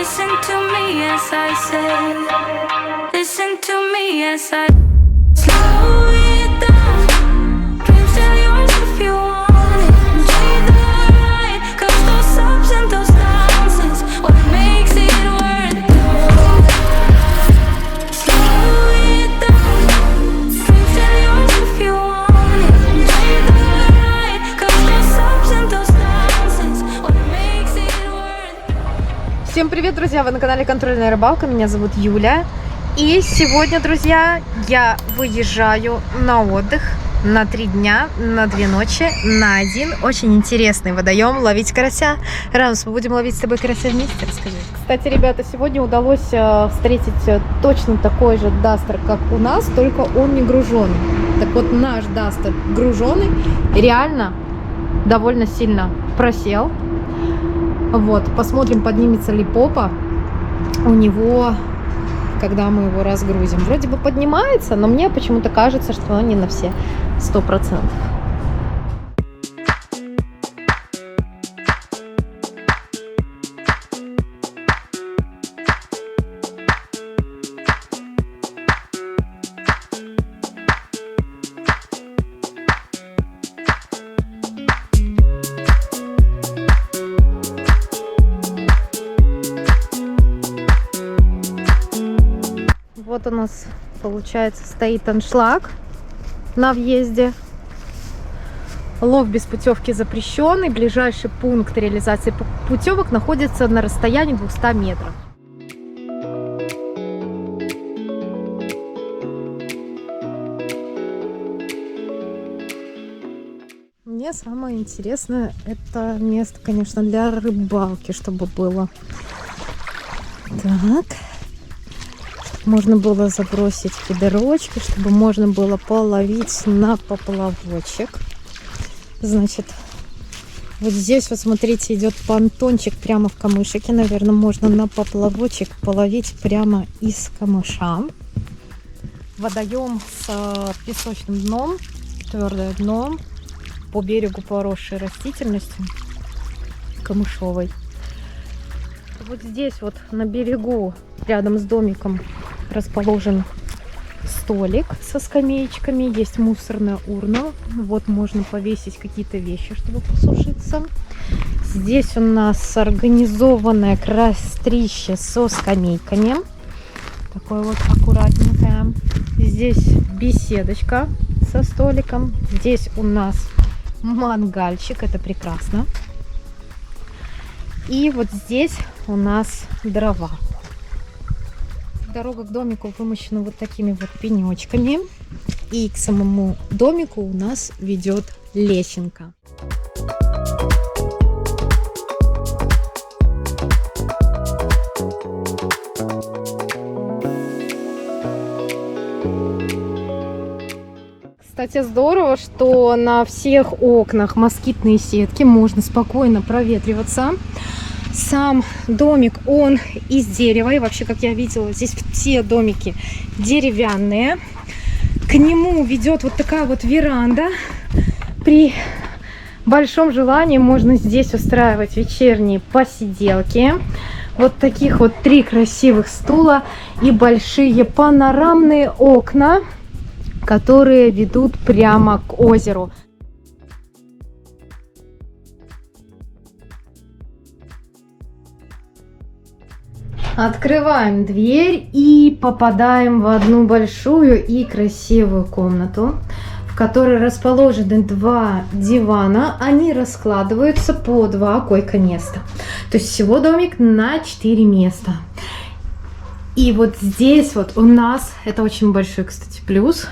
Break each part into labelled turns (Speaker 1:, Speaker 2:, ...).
Speaker 1: Listen to me as I say. Listen to me as I slow it down. Dreams still yours if you want it. Enjoy the ride, 'cause those ups and those downs is what makes it worth it. Slow it down. Dreams still yours if you want it. Enjoy the ride, 'cause those ups and those downs is what makes it worth it.
Speaker 2: Всем привет, друзья! Вы на канале Контрольная рыбалка. Меня зовут Юля. И сегодня, друзья, я выезжаю на отдых на 3 дня, на 2 ночи, на один очень интересный водоем ловить карася. Рамс, мы будем ловить с тобой карася вместе? Расскажи. Кстати, ребята, сегодня удалось встретить точно такой же дастер, как у нас, только он не груженный. Так вот, наш дастер груженный реально довольно сильно просел. Вот, посмотрим, поднимется ли попа у него, когда мы его разгрузим. Вроде бы поднимается, но мне почему-то кажется, что он не на все 100%. Вот у нас, получается, стоит аншлаг на въезде. Лов без путевки запрещен, и ближайший пункт реализации путевок находится на расстоянии 200 метров. Мне самое интересное это место, конечно, для рыбалки, чтобы было. Так. Можно было забросить фидерочки, чтобы можно было половить на поплавочек. Значит, вот здесь вот, смотрите, идет понтончик прямо в камышике. Наверное, можно на поплавочек половить прямо из камыша. Водоем с песочным дном, твердое дно, по берегу поросшей растительностью камышовой. Вот здесь вот на берегу, рядом с домиком, расположен столик со скамеечками, есть мусорная урна, вот можно повесить какие-то вещи, чтобы посушиться. Здесь у нас организованное кострище со скамейками, такое вот аккуратненькое. Здесь беседочка со столиком, здесь у нас мангальчик, это прекрасно. И вот здесь у нас дрова. Дорога к домику вымощена вот такими вот пенечками. И к самому домику у нас ведет лесенка. Кстати, здорово, что на всех окнах москитные сетки, можно спокойно проветриваться. Сам домик, он из дерева, и вообще, как я видела, здесь все домики деревянные. К нему ведет вот такая вот веранда. При большом желании можно здесь устраивать вечерние посиделки. Вот таких вот 3 красивых стула и большие панорамные окна, которые ведут прямо к озеру. Открываем дверь и попадаем в одну большую и красивую комнату, в которой расположены 2 дивана. Они раскладываются по 2 койко-места. То есть всего домик на 4 места. И вот здесь вот у нас, это очень большой, кстати, плюс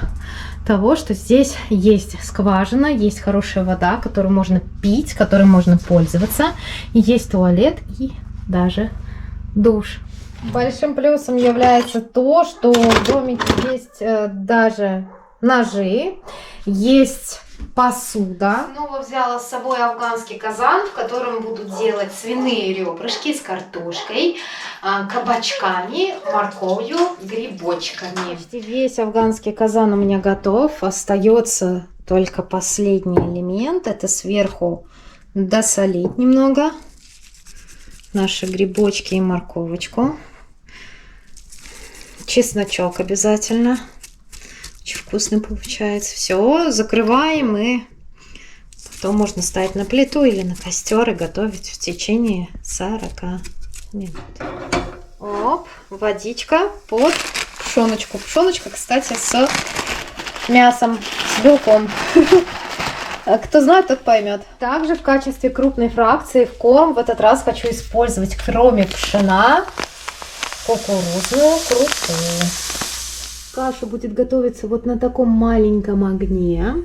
Speaker 2: того, что здесь есть скважина, есть хорошая вода, которую можно пить, которой можно пользоваться. Есть туалет и даже душ. Большим плюсом является то, что в домике есть даже ножи, есть посуда. Снова взяла с собой афганский казан, в котором буду делать свиные ребрышки с картошкой, кабачками, морковью, грибочками. Почти весь афганский казан у меня готов. Остается только последний элемент. Это сверху досолить немного. наши грибочки и морковочку. Чесночок обязательно. Очень вкусный получается. Все, закрываем, и потом можно ставить на плиту или на костер и готовить в течение 40 минут. Оп, водичка под пшеночку. Пшеночка, кстати, с мясом, с белком. Кто знает, тот поймет. Также в качестве крупной фракции в корм в этот раз хочу использовать, кроме пшена, кукурузную крупу. Каша будет готовиться вот на таком маленьком огне.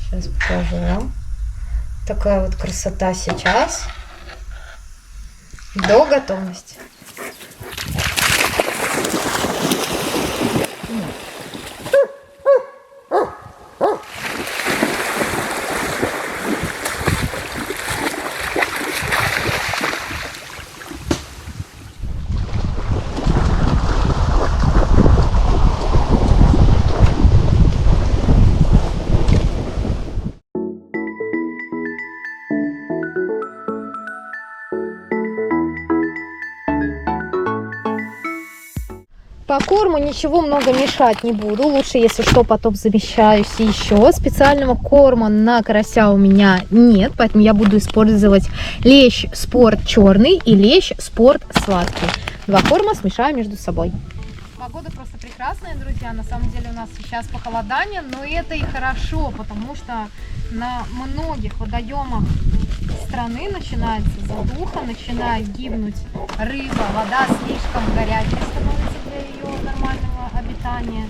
Speaker 2: Сейчас покажу вам. Такая вот красота сейчас. До готовности. По корму ничего много мешать не буду. Лучше, если что, потом замещаюсь еще. Специального корма на карася у меня нет, поэтому я буду использовать лещ спорт черный и лещ спорт сладкий. Два корма смешаю между собой. Погода просто прекрасная, друзья. На самом деле у нас сейчас похолодание, но это и хорошо, потому что на многих водоемах страны начинается задуха, начинает гибнуть рыба, вода слишком горячей становится для ее нормального обитания.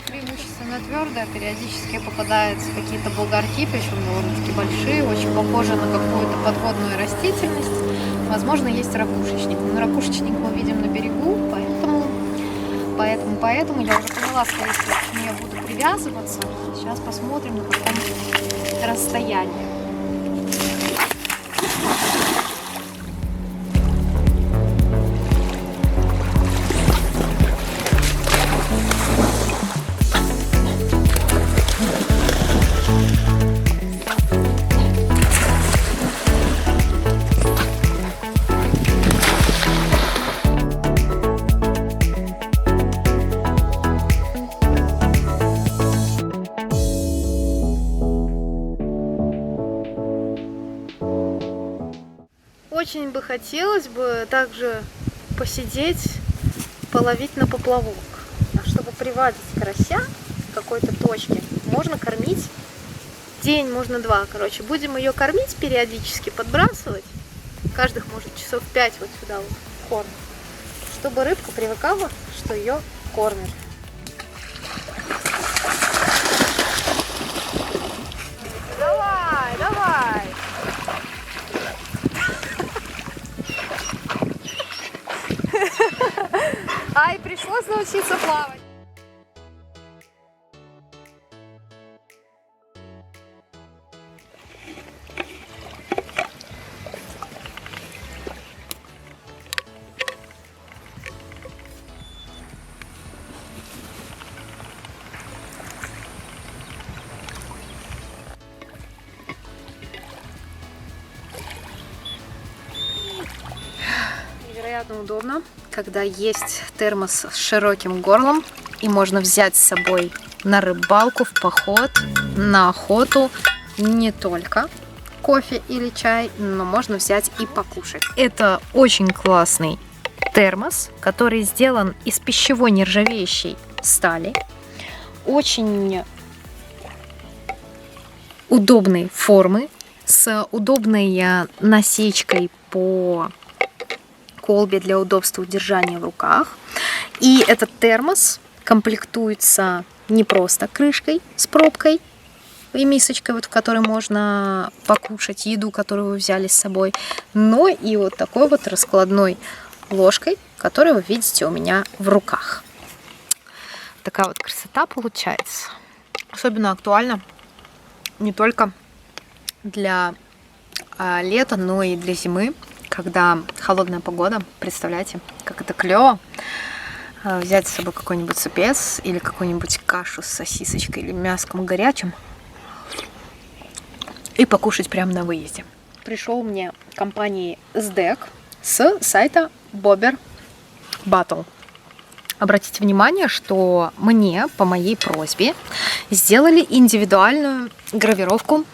Speaker 2: Преимущественно твердая, периодически попадаются какие-то бугорки, причем довольно-таки большие, очень похожи на какую-то подводную растительность. Возможно, есть ракушечник. Но ракушечник мы видим на берегу, поэтому я уже поняла, скорее всего, к чему я буду привязываться. Сейчас посмотрим, на каком расстоянии. Очень бы хотелось бы также посидеть, половить на поплавок. А чтобы приводить карася к какой-то точке, можно кормить день, можно два. Короче, будем ее кормить периодически, подбрасывать. Каждых, может, часов 5 вот сюда вот корм. Чтобы рыбка привыкала, что ее кормят. Давай, давай! Ай, пришлось научиться плавать. Невероятно удобно, когда есть термос с широким горлом, и можно взять с собой на рыбалку, в поход, на охоту не только кофе или чай, но можно взять и покушать. Это очень классный термос, который сделан из пищевой нержавеющей стали. Очень удобной формы, с удобной насечкой по колбе для удобства удержания в руках. И этот термос комплектуется не просто крышкой с пробкой и мисочкой, вот, в которой можно покушать еду, которую вы взяли с собой, но и вот такой вот раскладной ложкой, которую вы видите у меня в руках. Такая вот красота получается. Особенно актуально не только для лета, но и для зимы, когда холодная погода. Представляете, как это клево. Взять с собой какой-нибудь супец или какую-нибудь кашу с сосисочкой или мяском горячим и покушать прямо на выезде. Пришел мне компании SDEC с сайта Bobber Battle. Обратите внимание, что мне по моей просьбе сделали индивидуальную гравировку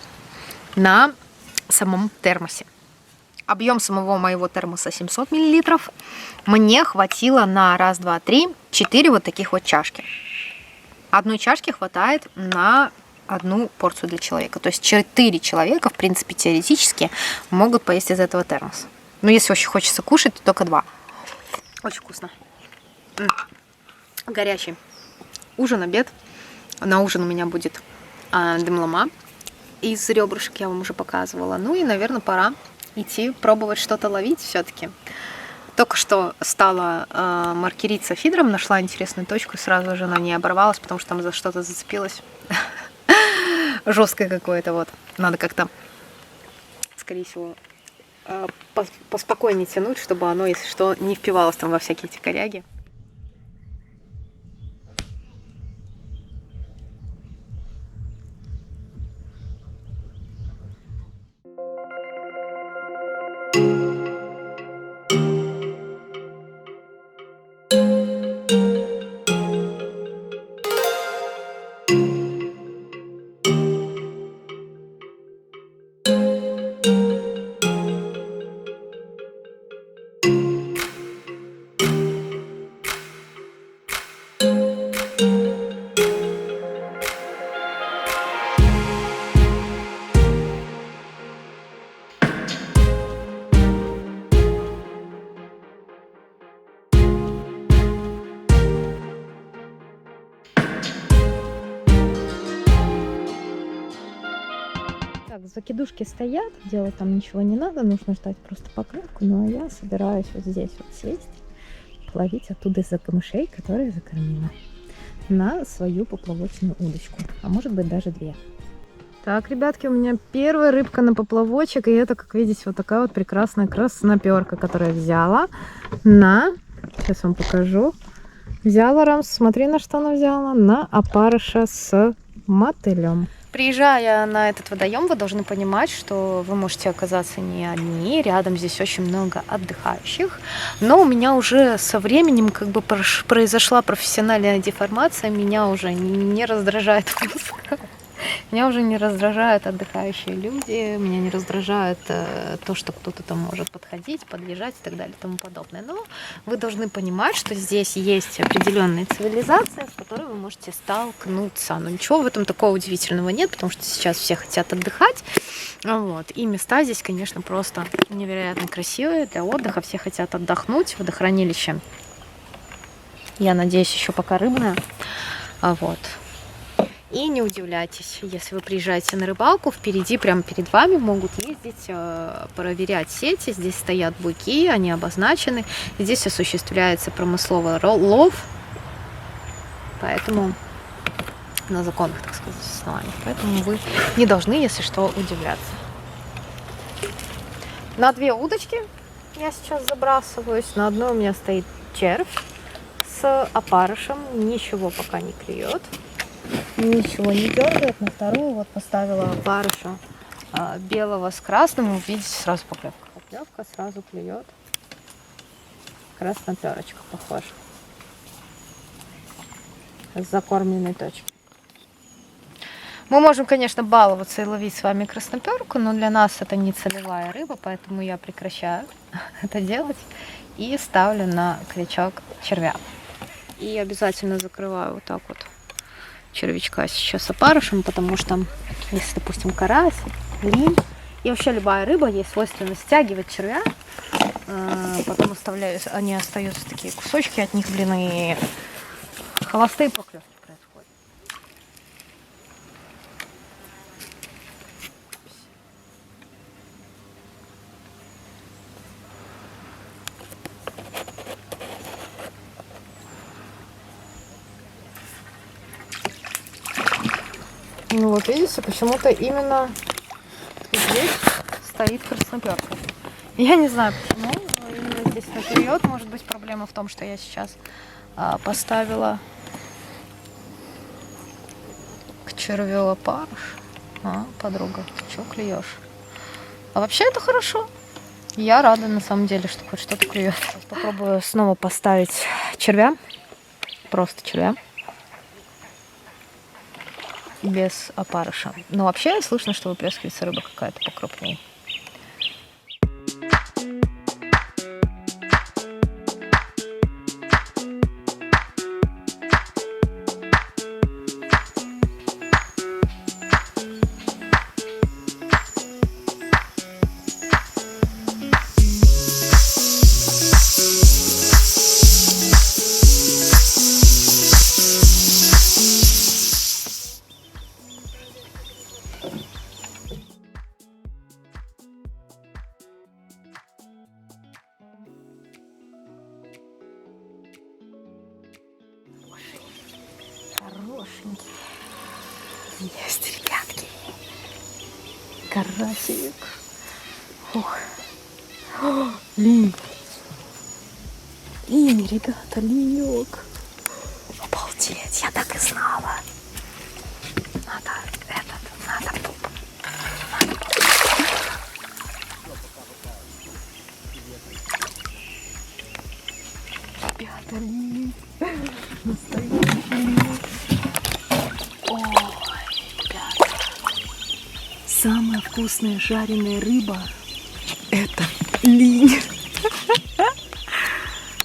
Speaker 2: на самом термосе. Объем самого моего термоса 700 мл. Мне хватило на раз, два, три, 4 вот таких вот чашки. Одной чашки хватает на одну порцию для человека. То есть 4 человека, в принципе, теоретически могут поесть из этого термоса. Но если очень хочется кушать, то только 2. Очень вкусно. Горячий ужин, обед. На ужин у меня будет демлама из ребрышек, я вам уже показывала. Ну и, наверное, пора идти пробовать что-то ловить все-таки. Только что стала маркериться фидером, нашла интересную точку, и сразу же на ней оборвалась, потому что там за что-то зацепилась. Жесткое какое-то вот. Надо как-то, скорее всего, поспокойнее тянуть, чтобы оно, если что, не впивалось там во всякие эти коряги. Так, закидушки стоят, делать там ничего не надо, нужно ждать просто поклевку. Ну а я собираюсь вот здесь вот сесть, ловить оттуда из-за камышей, которые я закормила, на свою поплавочную удочку, а может быть даже 2. Так, ребятки, у меня первая рыбка на поплавочек, и это, как видите, вот такая вот прекрасная красноперка, которую я взяла на, сейчас вам покажу, взяла, Рамс, смотри, на что она взяла, на опарыша с мотылем. Приезжая на этот водоем, вы должны понимать, что вы можете оказаться не одни, рядом здесь очень много отдыхающих, но у меня уже со временем как бы произошла профессиональная деформация, меня уже не раздражает музыка. Меня уже не раздражают отдыхающие люди, меня не раздражает то, что кто-то там может подходить, подъезжать и так далее и тому подобное. Но вы должны понимать, что здесь есть определенная цивилизация, с которой вы можете столкнуться. Но ничего в этом такого удивительного нет, потому что сейчас все хотят отдыхать. Вот. И места здесь, конечно, просто невероятно красивые для отдыха. Все хотят отдохнуть. Водохранилище, я надеюсь, еще пока рыбное. Вот. И не удивляйтесь, если вы приезжаете на рыбалку, впереди, прямо перед вами могут ездить, проверять сети. Здесь стоят буйки, они обозначены. Здесь осуществляется промысловый лов, поэтому на законных, так сказать, основаниях. Поэтому вы не должны, если что, удивляться. На 2 удочки я сейчас забрасываюсь. На одной у меня стоит червь с опарышем. Ничего пока не клюет. Ничего не дергает. На вторую вот поставила опарыша белого с красным. Увидите, сразу поклевка. Поклевка сразу клюет. Красноперочка похожа. С закормленной точки. Мы можем, конечно, баловаться и ловить с вами красноперку, но для нас это не целевая рыба, поэтому я прекращаю это делать и ставлю на крючок червя. И обязательно закрываю вот так вот червячка сейчас опарышем, потому что если, допустим, карась, линь и вообще любая рыба, ей свойственно стягивать червя, потом они остаются такие кусочки от них, блин, и холостые поклевки происходят. Ну вот видите, почему-то именно здесь стоит красноперка. Я не знаю почему, но именно здесь она клюет. Может быть, проблема в том, что я сейчас поставила к червю опарыш. Подруга, ты чего клюешь? А вообще это хорошо. Я рада на самом деле, что хоть что-то клюет. Попробую снова поставить червя. Просто червя. Без опарыша. Но вообще слышно, что выплескивается рыба какая-то покрупнее. Хорошенький. Есть, ребятки. Карасик. Ух. Линь. Линь, ребята, линек. Обалдеть, я так и знала. Надо Ребята, линь. Настоящий линь. Ой, ребята. Самая вкусная жареная рыба — это линь.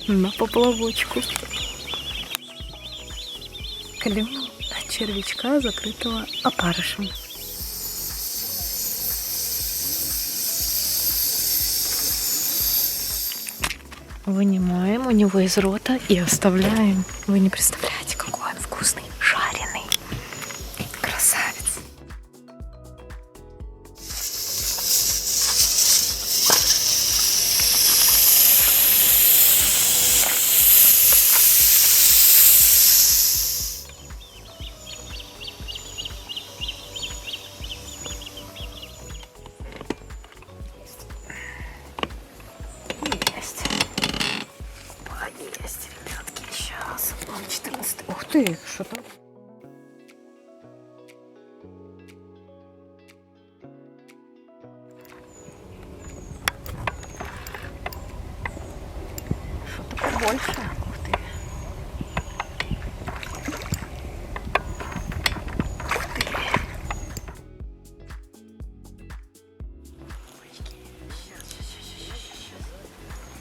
Speaker 2: На поплавочку. Клюнул на червячка, закрытого опарышем. Вынимаем у него из рота и оставляем. Вы не представляете, какой он вкусный, жареный. Красавец. Есть, ребятки, сейчас. 14. Ух ты, что там? Что-то побольше. Ух ты. Ух ты.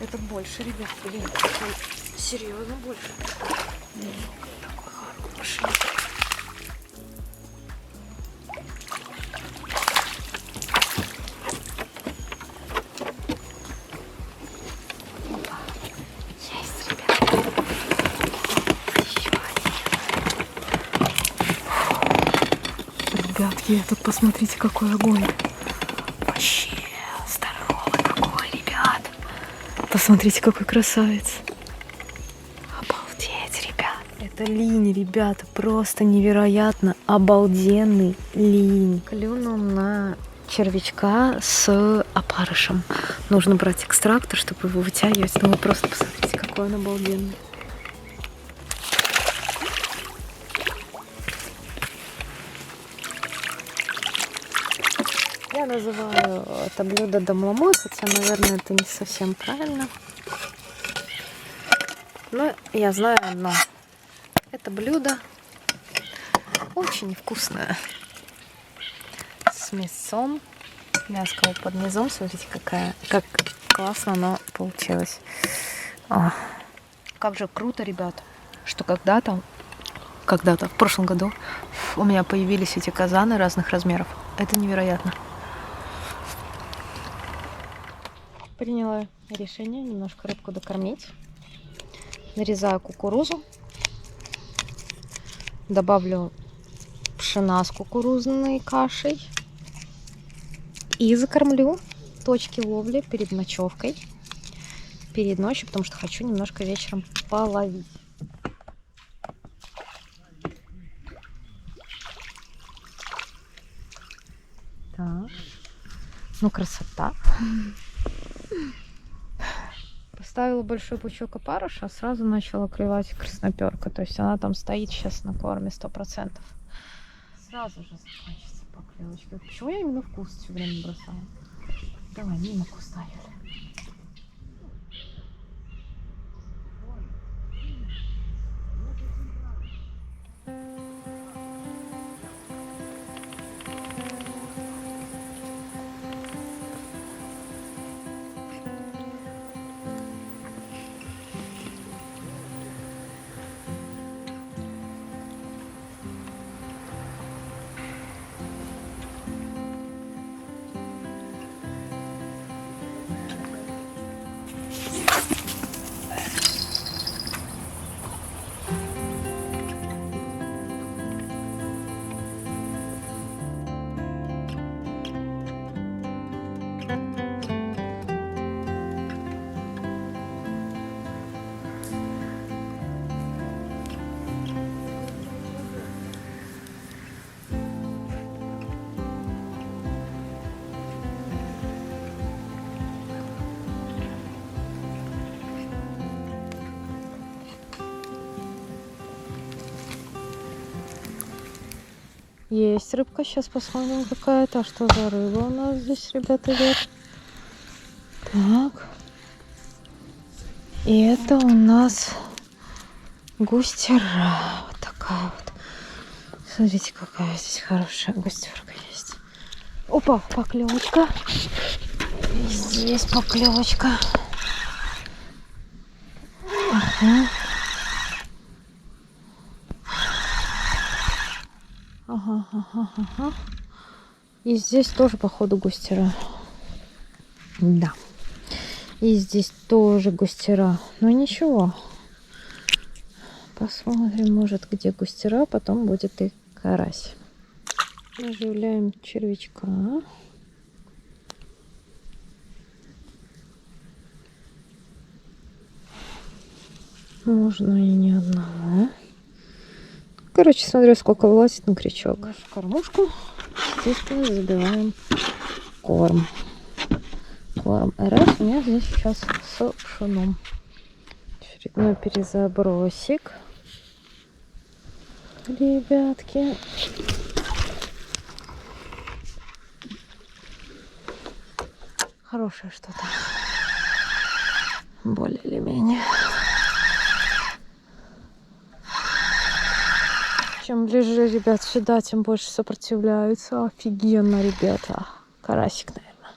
Speaker 2: Это больше, ребят, блин, серьезно больше. Такой хороший. Опа. Есть, ребят. Еще один. Ребятки, тут посмотрите, какой огонь. Вообще здоровый какой, ребят. Посмотрите, какой красавец. Обалдеть, ребят. Это линь, ребята. Просто невероятно обалденный линь. Клюнул на червячка с опарышем. Нужно брать экстрактор, чтобы его вытягивать. Ну вы просто посмотрите, какой он обалденный. Я называю это блюдо домломой, хотя, наверное, это не совсем правильно. Но я знаю одно. Это блюдо очень вкусное. С мясом. Мяско под низом. Смотрите, как классно оно получилось. Как же круто, ребят, что когда-то, в прошлом году, у меня появились эти казаны разных размеров. Это невероятно. Приняла решение немножко рыбку докормить. Нарезаю кукурузу. Добавлю пшена с кукурузной кашей. И закормлю точки ловли перед ночевкой. Перед ночью, потому что хочу немножко вечером половить. Ну, красота. Поставила большой пучок опарыша, сразу начала клевать красноперка. То есть она там стоит сейчас на корме 100%. Сразу же закончится поклевочка. Почему я именно в куст все время бросаю? Давай, мимо куста, Юля. Есть рыбка, сейчас посмотрим какая-то. А что за рыба у нас здесь, ребята, идет? Так. И это у нас густера. Вот такая вот. Смотрите, какая здесь хорошая густерка есть. Опа, поклевочка. И здесь поклевочка. Ага. Ага. И здесь тоже, походу, густера. Да. И здесь тоже густера. Но ничего. Посмотрим, может, где густера, потом будет и карась. Оживляем червячка. Можно и не одного. Короче, смотрю, сколько влазит на крючок. Нашу кормушку, естественно, забиваем корм. Корм РС у меня здесь сейчас с пшеном. Очередной перезабросик. Ребятки. Хорошее что-то. Более или менее. Чем ближе, ребят, сюда, тем больше сопротивляются. Офигенно, ребята. Карасик, наверное.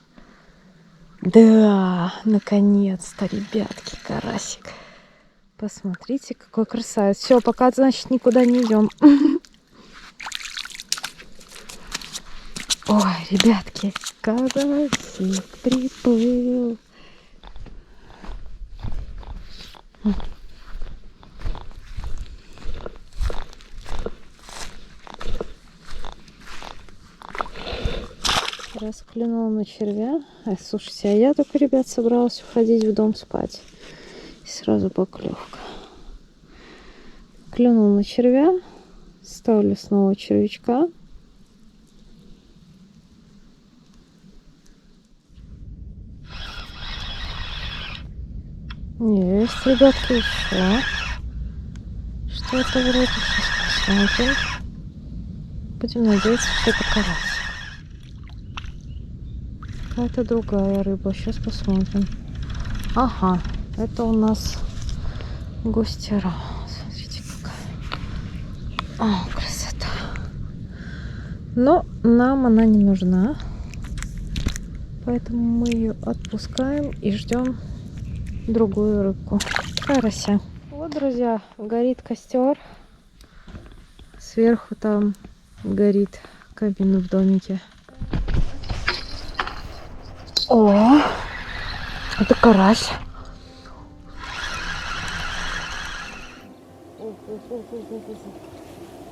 Speaker 2: Да, наконец-то, ребятки, карасик. Посмотрите, какой красавец. Все, пока, значит, никуда не идем. Ой, ребятки, карасик приплыл. Раз клюнула на червя. Слушайте, а я только, ребят, собралась уходить в дом спать. И сразу поклевка. Клюнул на червя. Ставлю снова червячка. Есть, ребятки, еще. Что это вроде? Сейчас посмотрим. Будем надеяться, что это карась. Это другая рыба. Сейчас посмотрим. Ага, это у нас густера. Смотрите, какая. О, красота. Но нам она не нужна. Поэтому мы ее отпускаем и ждем другую рыбку. Карася. Вот, друзья, горит костер. Сверху там горит камин в домике. О, это карась.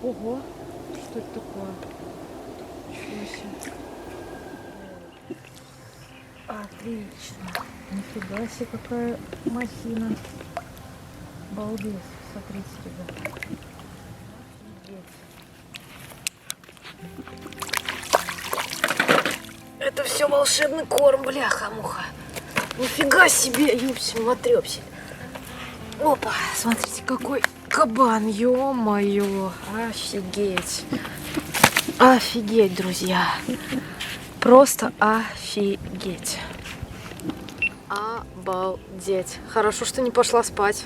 Speaker 2: Ого, что это такое? Ничего себе. Отлично. Нифига себе, какая махина. Балбес. Смотрите, ребята. Это все волшебно. волшебный корм, бляха-муха. Нифига себе, юпсель-матрёпсель. Опа, смотрите, какой кабан, ё-моё, офигеть. Офигеть, друзья. Просто офигеть. Обалдеть. Хорошо, что не пошла спать.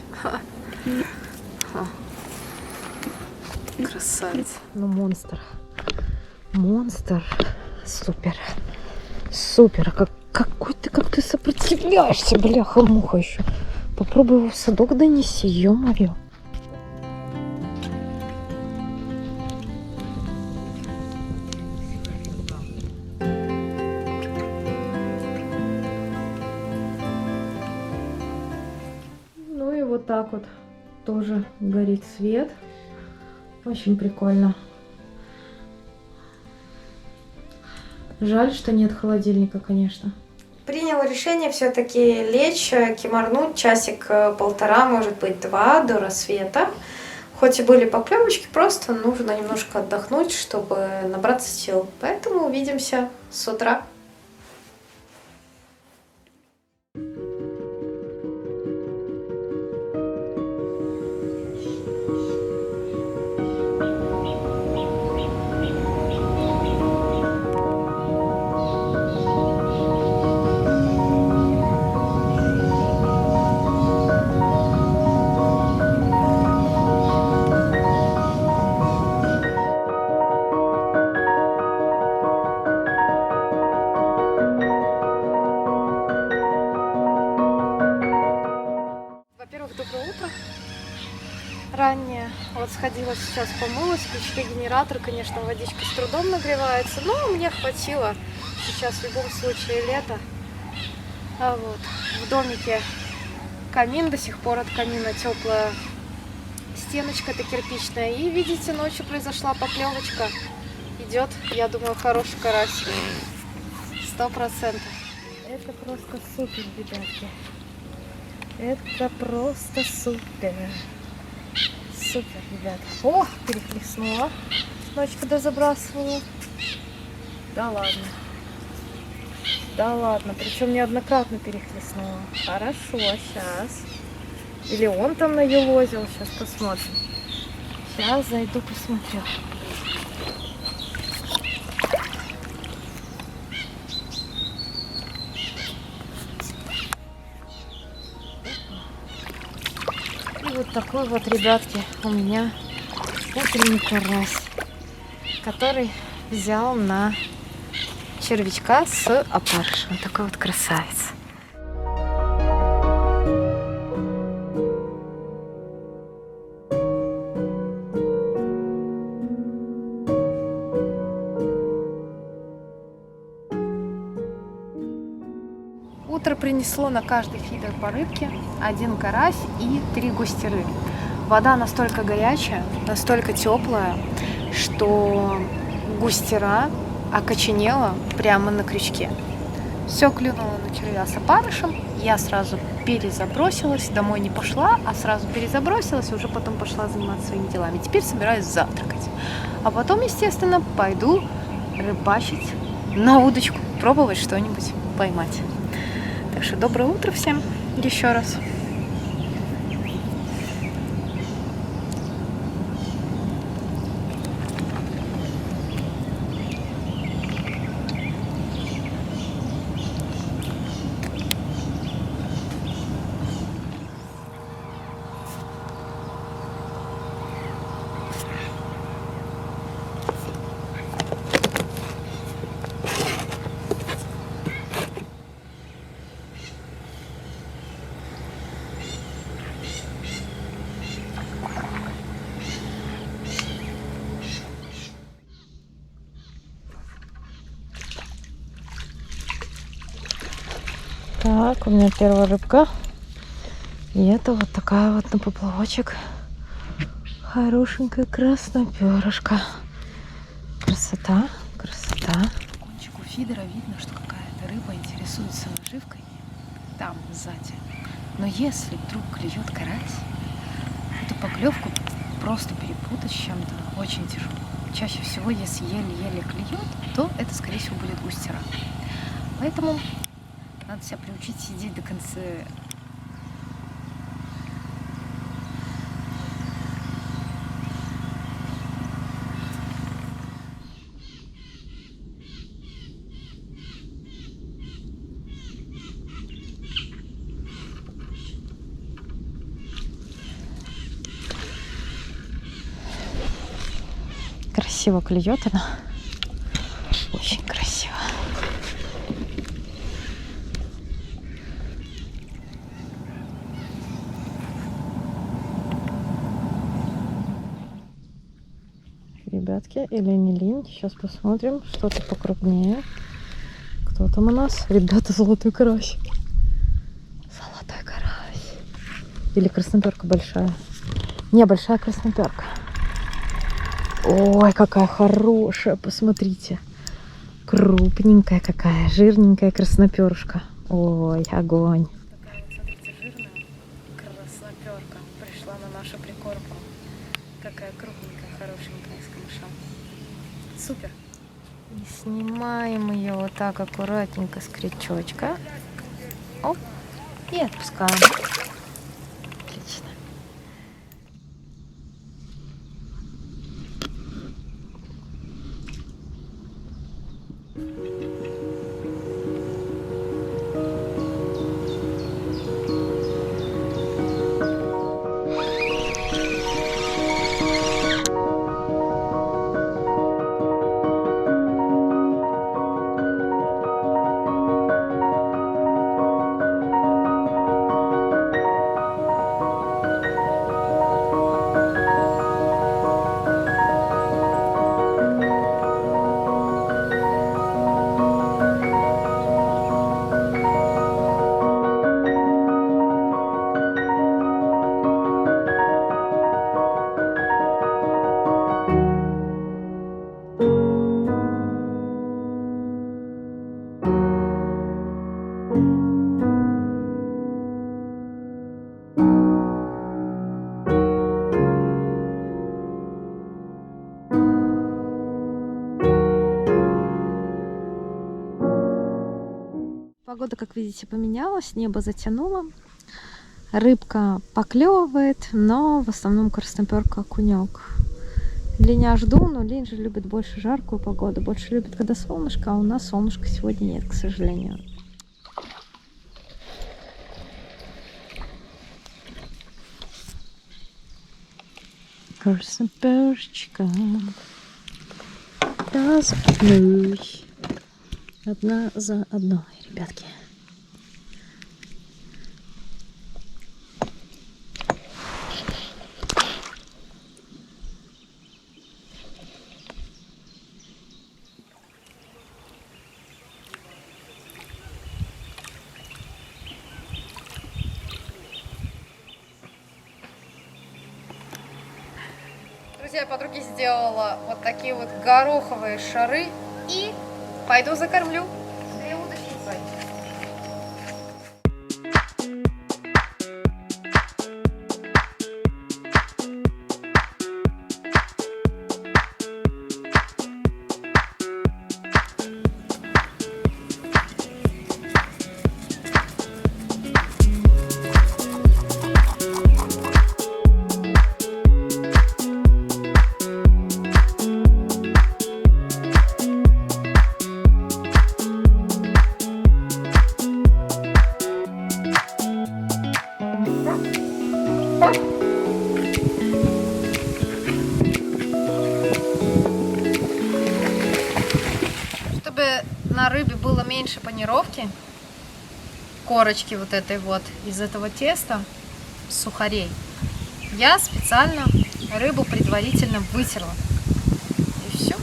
Speaker 2: Красавец. Ну, монстр. Монстр. Супер. Супер. Как ты сопротивляешься, бляха-муха еще. Попробуй его в садок донеси, ё-моё. Ну и вот так вот тоже горит свет. Очень прикольно. Жаль, что нет холодильника, конечно. Приняла решение все-таки лечь, кимарнуть часик-полтора, может быть, 2 до рассвета. Хоть и были поклевочки, просто нужно немножко отдохнуть, чтобы набраться сил. Поэтому увидимся с утра. Во-первых, доброе утро. Раннее. Вот сходила сейчас, помылась, включили генератор. Конечно, водичка с трудом нагревается, но мне хватило. Сейчас в любом случае лето. А вот в домике камин, до сих пор от камина теплая стеночка-то кирпичная. И видите, ночью произошла поклевочка. Идет, я думаю, хороший карась. 100%. Это просто супер, ребятки. Это просто супер. Супер, ребят. О, перехлестнула. Ночь, когда забрасывала. Да ладно. Да ладно. Причем неоднократно перехлестнула. Хорошо, сейчас. Или он там наелозил. Сейчас посмотрим. Сейчас зайду, посмотрю. Вот такой вот, ребятки, у меня утренний карась, который взял на червячка с опарышем. Такой вот красавец. Утро принесло на каждый фидер по рыбке, 1 карась и 3 густеры. Вода настолько горячая, настолько теплая, что густера окоченела прямо на крючке. Все клюнуло на червя с опарышем, я сразу перезабросилась, домой не пошла, а сразу перезабросилась и уже потом пошла заниматься своими делами. Теперь собираюсь завтракать. А потом, естественно, пойду рыбачить на удочку, пробовать что-нибудь поймать. Так что доброе утро всем еще раз. Так, у меня первая рыбка. И это вот такая вот на поплавочек. Хорошенькая красноперышко. Красота, красота. По кончику фидера видно, что какая-то рыба интересуется наживкой. Там, сзади. Но если вдруг клюет карась, эту поклевку просто перепутать с чем-то очень тяжело. Чаще всего, если еле-еле клюет, то это, скорее всего, будет густера. Поэтому надо себя приучить сидеть до конца. Красиво клюет она. Очень красиво. Ребятки, или не линь. Сейчас посмотрим. Что-то покрупнее. Кто там у нас? Ребята, золотой карась. Золотой карась. Или красноперка большая. Не, большая красноперка. Ой, какая хорошая, посмотрите. Крупненькая какая, жирненькая красноперушка. Ой, огонь.
Speaker 3: Такая вот, смотрите, жирная красноперка пришла на нашу прикормку. Какая крупненькая, хорошенькая с камышом. Супер.
Speaker 2: И снимаем ее вот так аккуратненько с крючочка. Оп, и отпускаем. Отлично. Погода, как видите, поменялась, небо затянуло, рыбка поклевывает, но в основном красноперка, окунек. Линя жду, но Линь же любит больше жаркую погоду, больше любит, когда солнышко, а у нас солнышка сегодня нет, к сожалению. Красноперочка за одной. Одна за одной, ребятки.
Speaker 3: Друзья, подруге сделала вот такие вот гороховые шары и пойду закормлю. Две удочки. Чтобы на рыбе было меньше панировки, корочки вот этой вот из этого теста, сухарей, я специально рыбу предварительно вытерла. И все.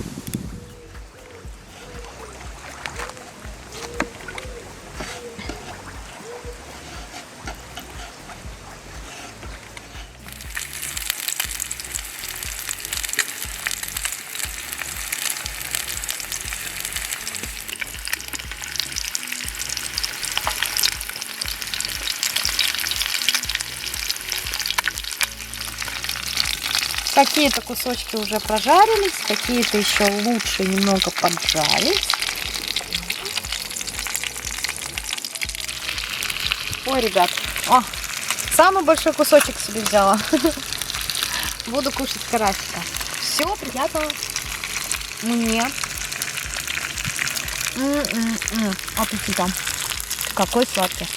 Speaker 3: Какие-то кусочки уже прожарились, какие-то еще лучше немного поджарить. Ой, ребят, о, самый большой кусочек себе взяла. Буду кушать карасика. Все, приятного мне. Аппетита. Какой сладкий.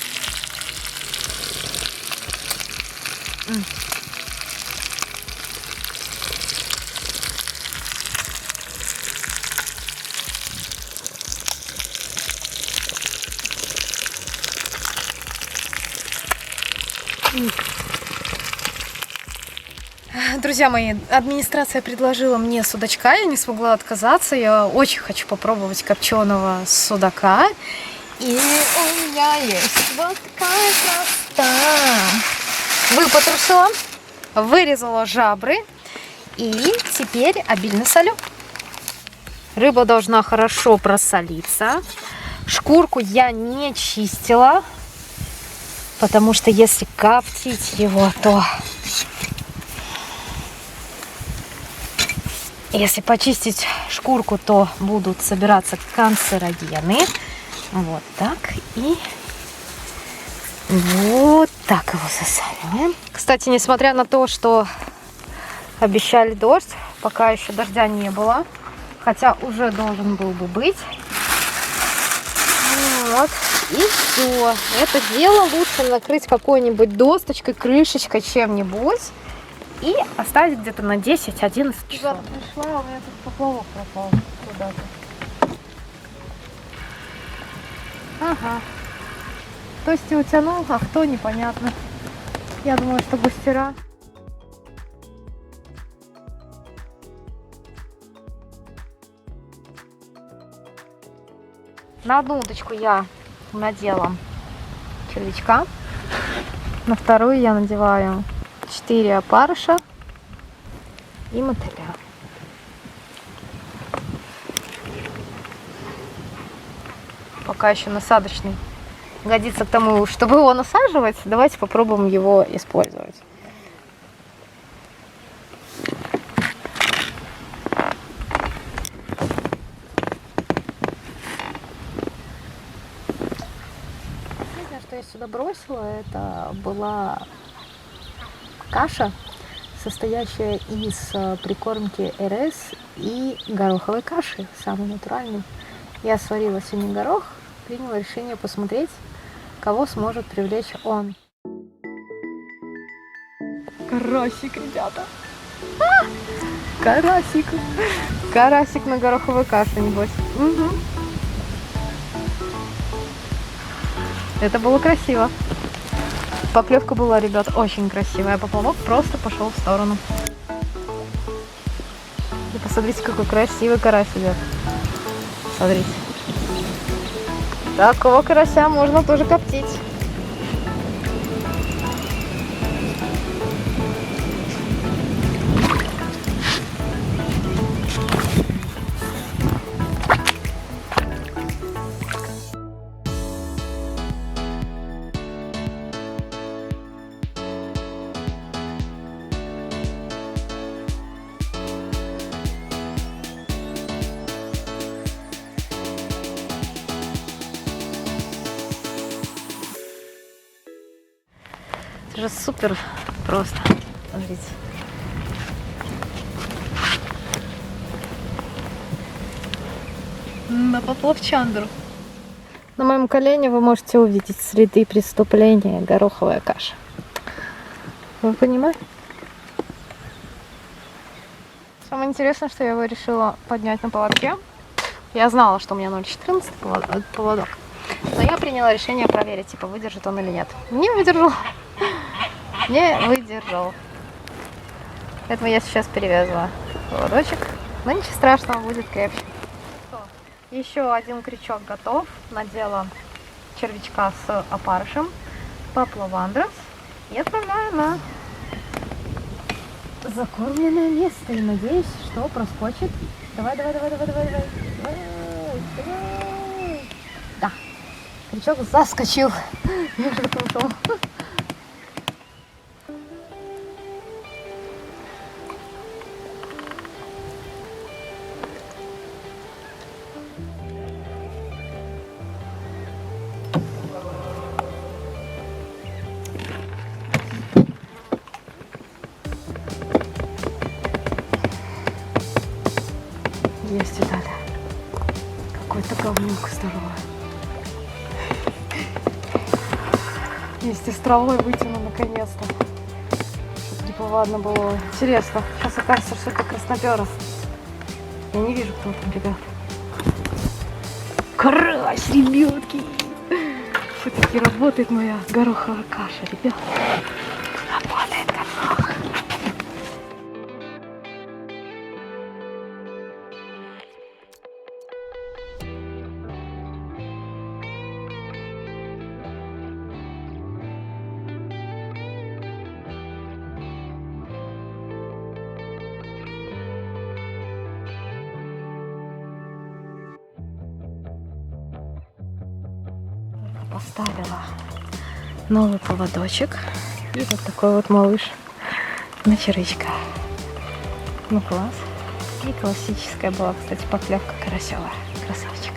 Speaker 3: Друзья мои, администрация предложила мне судачка, я не смогла отказаться. Я очень хочу попробовать копченого судака. И у меня есть вот такая красота. Выпотрошила, вырезала жабры и теперь обильно солю. Рыба должна хорошо просолиться. Шкурку я не чистила, потому что если коптить его, то... Если почистить шкурку, то будут собираться канцерогены. Вот так. И вот так его засаливаем. Кстати, несмотря на то, что обещали дождь, пока еще дождя не было. Хотя уже должен был бы быть. Вот. И все. Это дело лучше накрыть какой-нибудь досточкой, крышечкой, чем-нибудь. И оставить где-то на 10-11 часов. Пришла, у меня тут поплавок пропал куда-то. Ага. Кто с него утянул, а кто непонятно. Я думаю, что густера. На одну удочку я надела червячка. На вторую я надеваю 4 опарыша и мотыля. Пока еще насадочный. Годится к тому, чтобы его насаживать. Давайте попробуем его использовать. Последнее, что я сюда бросила, это была каша, состоящая из прикормки РС и гороховой каши, самой натуральной. Я сварила сегодня горох, приняла решение посмотреть, кого сможет привлечь он. Карасик, ребята! Карасик! Карасик на гороховой каше, небось. Угу. Это было красиво. Поклевка была, ребят, очень красивая. Поплавок просто пошел в сторону. И посмотрите, какой красивый карась идет. Смотрите. Такого карася можно тоже коптить. Это же супер просто. Смотрите. На поплавчандру. На моем колене вы можете увидеть следы преступления гороховая каша. Вы понимаете? Самое интересное, что я его решила поднять на поводке. Я знала, что у меня 0,14 поводок. Но я приняла решение проверить, типа, выдержит он или нет. Не выдержал. Не выдержал. Поэтому я сейчас перевязываю поводочек. Но ничего страшного, будет крепче. Еще один крючок готов. Надела червячка с опарышем. Паплавандрос. И отправляю на закормленное место. И надеюсь, что проскочит. Давай. Да. Крючок заскочил между крутом.
Speaker 2: Есть и далее. Какой-то говнюк здоровый. Вместе с травой вытяну наконец-то. Чтобы неповадно было. Интересно. Сейчас окажется, что это красноперов. Я не вижу, кто там, ребят. Карась, ребятки! Все-таки работает моя гороховая каша, ребят. Работает горох. Поставила новый поводочек. И вот такой вот малыш на червячка. Ну класс. И классическая была, кстати, поклевка карасевая. Красавчик.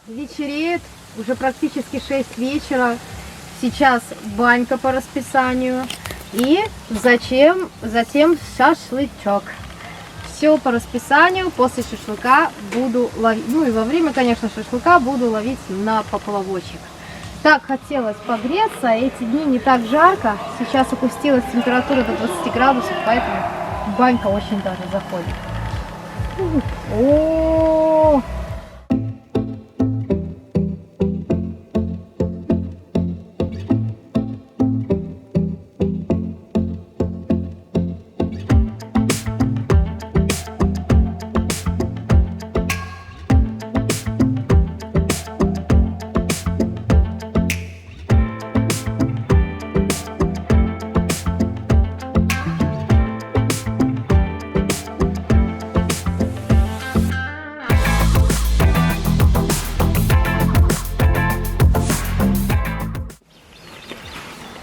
Speaker 2: Вечереет, уже практически 6 вечера. Сейчас банька по расписанию. И затем шашлычок. Все по расписанию. После шашлыка буду ловить. Ну и во время, конечно, шашлыка буду ловить на поплавочек. Так хотелось погреться. Эти дни не так жарко. Сейчас опустилась температура до 20 градусов, поэтому банька очень даже заходит. О-о-о!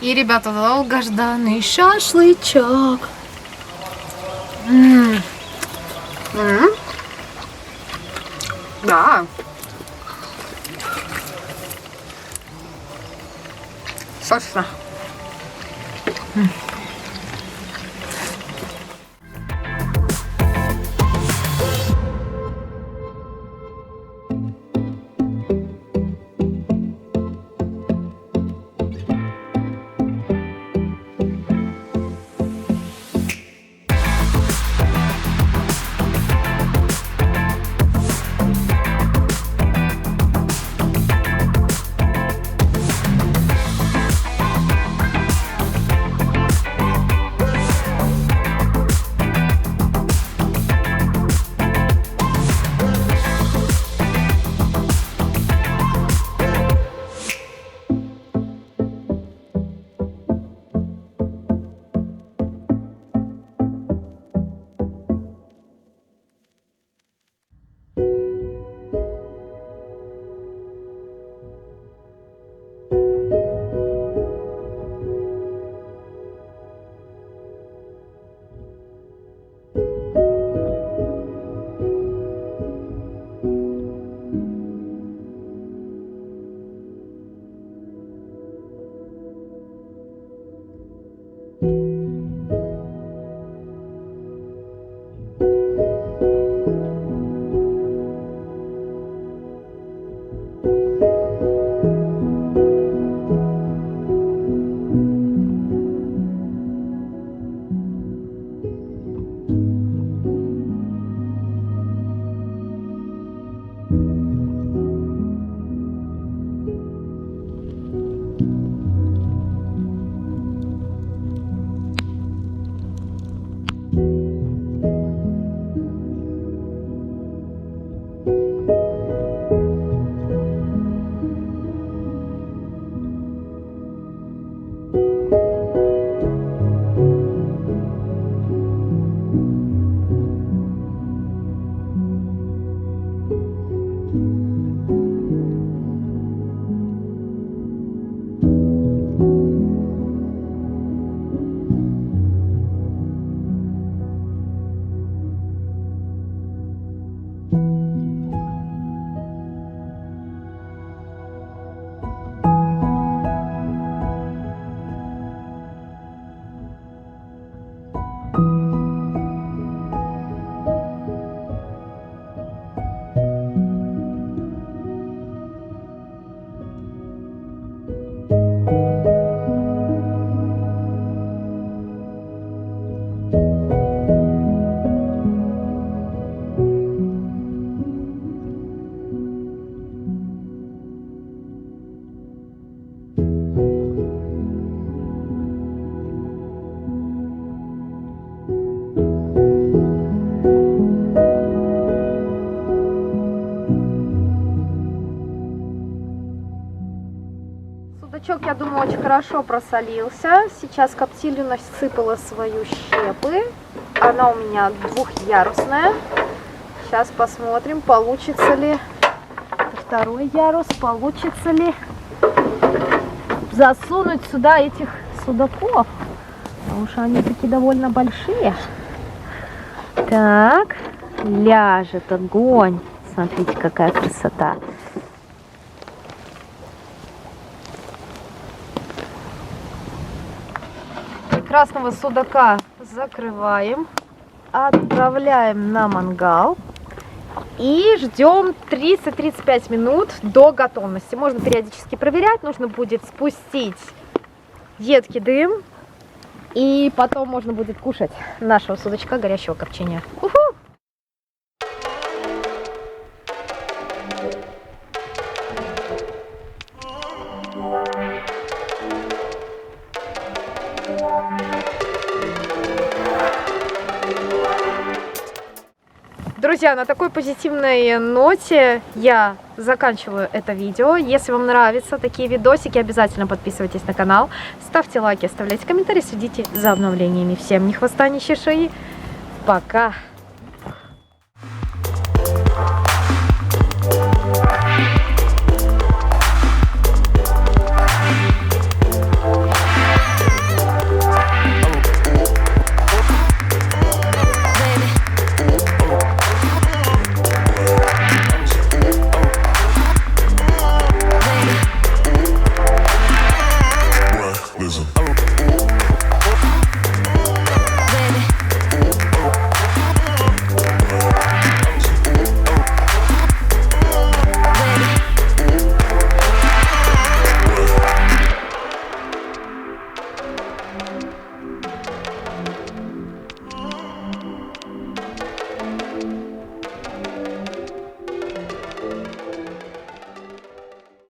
Speaker 2: И, ребята, долгожданный шашлычок. Да. Сочно.
Speaker 3: Лучок, я думаю, очень хорошо просолился. Сейчас коптилю насыпала свою щепы. Она у меня двухъярусная. Сейчас посмотрим, получится ли второй ярус, получится ли засунуть сюда этих судаков. Потому что они такие довольно большие. Так, ляжет огонь. Смотрите, какая красота. Красного судака закрываем, отправляем на мангал и ждем 30-35 минут до готовности. Можно периодически проверять, нужно будет спустить едкий дым, и потом можно будет кушать нашего судачка горящего копчения. Уху! Друзья, на такой позитивной ноте я заканчиваю это видео. Если вам нравятся такие видосики, обязательно подписывайтесь на канал, ставьте лайки, оставляйте комментарии, следите за обновлениями. Всем ни хвоста, ни чешуи. Пока!